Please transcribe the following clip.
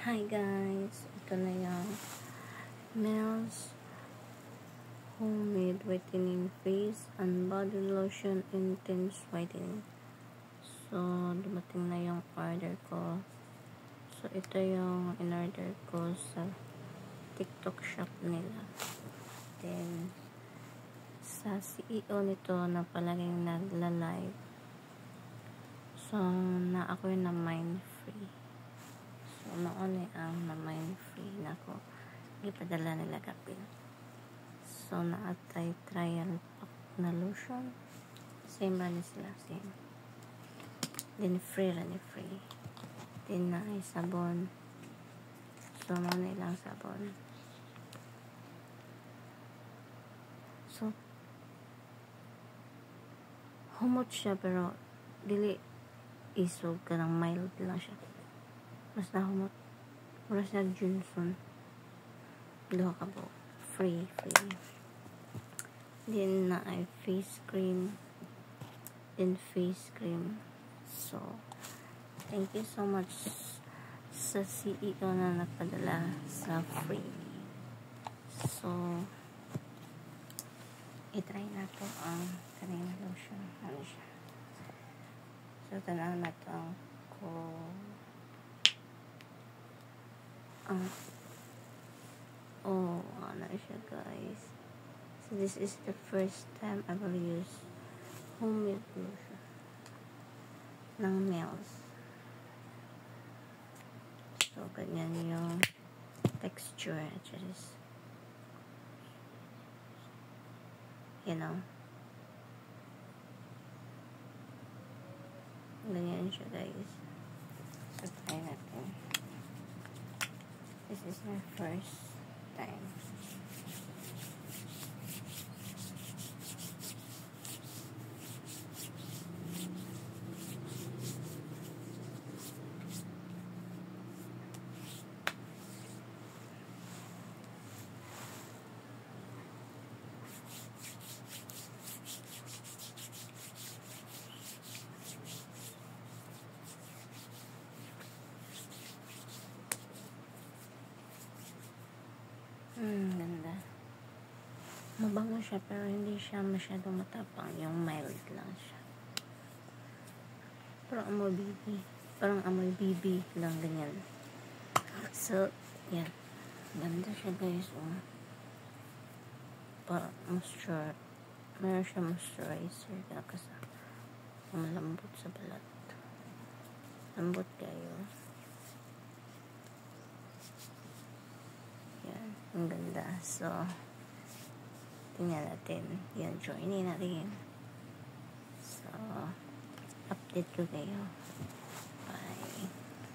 Hi guys, ito na yung Mel's Homemade Whitening Face and Body Lotion Intense Whitening. So, dumating na yung order ko. So, ito yung in-order ko sa TikTok shop nila. Then, sa CEO nito na palaging nagla-live. So, na ako yung na-mind free. So, mauni ang na-mind free na ko. Ipadala nila kapil. So, naatay trial pack na lotion. Same ba sila? Same. Then, free rin free. Then, na ay sabon. So, mauni lang sabon. So, humot siya pero dili isog ka ng mild lang siya. Mas nahumot. Mas nag-Johnson. Duha ka po. Free. Then na ay face cream. Then face cream. So, thank you so much sa CEO na nagpadala sa free. So, itry na to ang kanina lotion. Ano siya? So, tanaw na to ang ano siya guys. So, this is the first time I will use homemade lotion ng Mel's. So, ganyan yung texture. Just, you know, ganyan siya guys. So, try natin. This is my first time. Ganda. Mabango siya pero hindi siya masyadong matapang. Yung mild lang siya. Parang amoy BB. Parang amoy BB lang ganyan. So, yan. Ganda siya guys. Parang moisture. Meron siya moisturizer. Kasi malambot sa balat. Lambot kayo. Ang ganda. So, tingnan natin. Yan, joinin natin. So, update ko kayo.